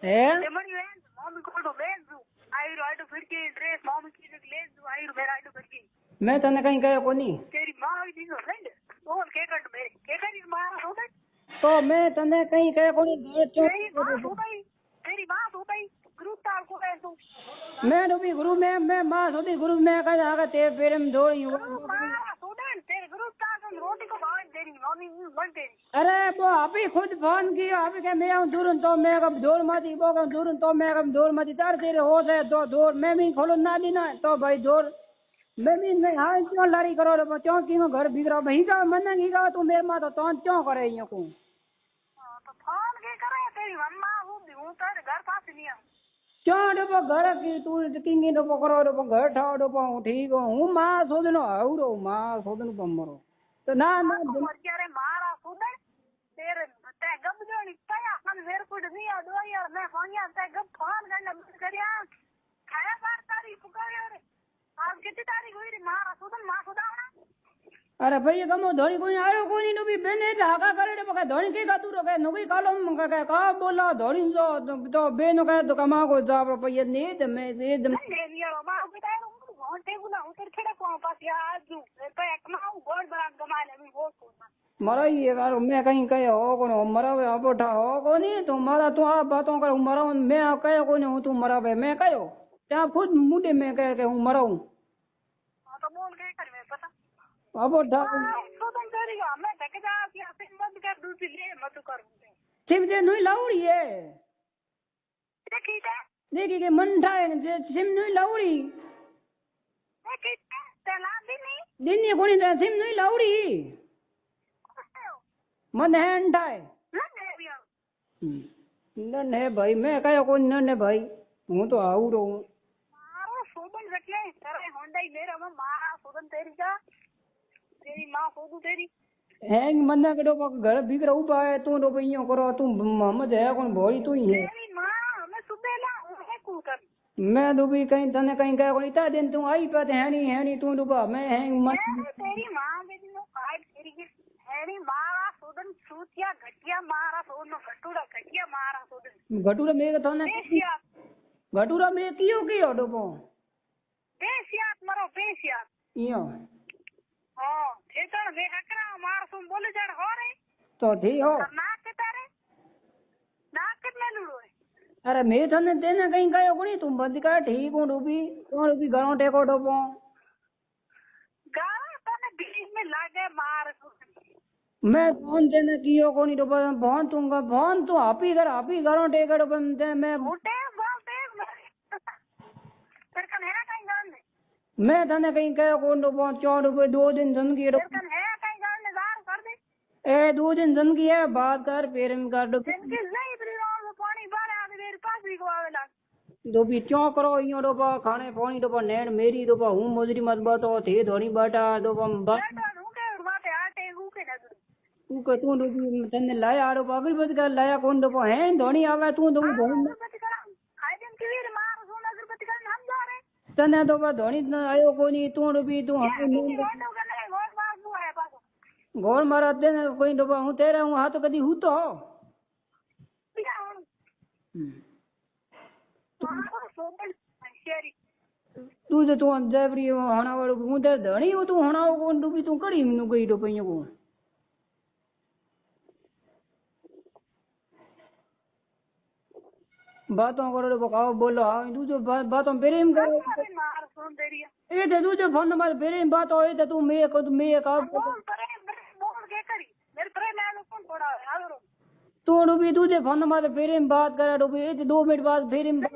है मैं तने कहीं कहो कोनी तो मैं तने कहीं कहो कोनी मैं तो भी गुरु मैं मां सोती गुरु मैं कह आगे ते पेरे में दौड़ी अरे वो अभी खुद फोन किया अभी क्या मैं आऊँ दूर तो मैं कब दूर मती वो कब दूर तो मैं कब दूर मती तार तेरे हो जाए तो दूर मैं भी खोलो ना देना तो भाई दूर मैं भी नहीं हाँ क्यों लड़ी करो रे क्यों की मैं घर बिगड़ा भाई का मन नहीं का तू मेरे माँ तो क्यों करे यूँ को तो फोन के करे तेरी मम्मा हूँ तेरे घर पास नहीं आ क्यों डबो घर की तू किंगी डबो करो डबो घर ठाओ डबो ठीक हो हूँ माँ सोदनो आवड़ो माँ सोदनो पमरो तो ना ना रे मारा सुदन तेरे ते गब जो निकया मन मेरे को नहीं आ दो यार मैं फोनिया ते गब फोन करना बंद करिया खाया बार तारीख पुकारे रे आज कितनी तारीख हुई रे मारा सुदन मां सुदावना अरे भैया कमो धोनी कोई आयो कोनी नो भी बेने ढाका करे रे पका धोनी के गातू रो के नो भी कालो का बोला धोनी जो तो बेनो का तो कमा को जा भैया ने ते मैं ये दम ने यार मां बताए वो टेबुल उतर खड़ा को पास यार जो पे एक मां बहुत बड़ा कमा ले वो मरा ये यार मैं कहीं कहे हो कोनो मरा वे अब उठा हो कोनी तू मारा तू आप बातों कर मरा मैं कहे कोनी हूं तू मरा वे मैं कहो क्या खुद मुंडे में कह के हूं मरा हूं हां तो बोल के कर मैं पता अब उठा तो तुम करेगा मैं थक जा कि फिर मत कर दूसरी ले मत कर सिम जे नहीं लाउड़ी है देखी क्या देखी के मन ठाए जे सिम नहीं लाउड़ी देखी चला भी दिन कोनी सिम नहीं लाउड़ी मन है अंडाए नन है भाई मैं कहो कोई नन है भाई हूँ तो आऊ रो मारो सोबन रखे तेरे होंडा मेरा में मारा सोबन तेरी का तेरी मां सोदू तेरी हैंग मन्ना के डो घर भीग रहा ऊपर है तू डो पइयो करो तू मोहम्मद है कौन भोरी तू ही है तेरी मां मैं सुबह ला है कू कर मैं तो भी कहीं तने कहीं कहो कोई इतना दिन तू आई पे है नहीं तू डूबा मैं हैंग मत तेरी मां मेरी नो काट तेरी की है नहीं मारा सोदन सूतिया घटिया मारा सोनो घटूड़ा मारा सोदन घटूरा मेरे तो ने घटूरा में कियो डोबो पेशियात मरो पेशियात इयो हां थेतर वे हकरा मार सुन बोले जड़ हो रे तो थी हो नाक तारे नाक में लुड़ो अरे मैं तने देना कहीं कहो कोनी तुम बंद कर ठीक हूं डूबी कौन डूबी घरों टेको डोबो गारा तने बीच में लागे मार मैं फोन देने कियो कोनी डोबो फोन दूंगा फोन तू हापी घरों टेको डोबो मैं उठे बोलते फिर कन है कहीं गान मैं तने कहीं कहो कौन डोबो 4 रुपए 2 दिन जिंदगी फिर कन है कहीं गान दार कर दे ए 2 दिन जिंदगी है बात कर फिर में कर दो जिनकी नहीं ब्रिरोल पानी बारे आ मेरे पास भी को आवेला दो भी क्यों करो इयो डोबा खाने पानी डोबा नैन मेरी डोबा हूं मजरी मत बातो थे धोनी बाटा डोबा बेटा नु के बाते आटे हु के ना तू के तू डोबी तने लाया आड़ो पागल बद कर लाया कौन डोबा है धोनी आवे तू दो धोनी खाई दिन की वीर मार सोना अगरबत्ती कर हम जा रहे तने डोबा धोनी न आयो कोनी तू डोबी तू गोल मारा देने कोई डोबा हूं तेरे हूं हाथ कदी हूं तो तू जे तू देवरी होना वालो हूं ते धणी हो तू होना कोन डूबी तू कड़ी नु गई डो पइयो को बातों करो तो बकाओ बोलो हां तू जो बातों प्रेम करो मार सुन देरिया ए ते तू जो फोन नंबर प्रेम बात होए ते तू मैं को बोल के करी मेरे प्रेम में कौन पड़ा है हालो तू डूबी तुझे फोन नंबर प्रेम बात करे डूबी 2 मिनट बाद प्रेम बात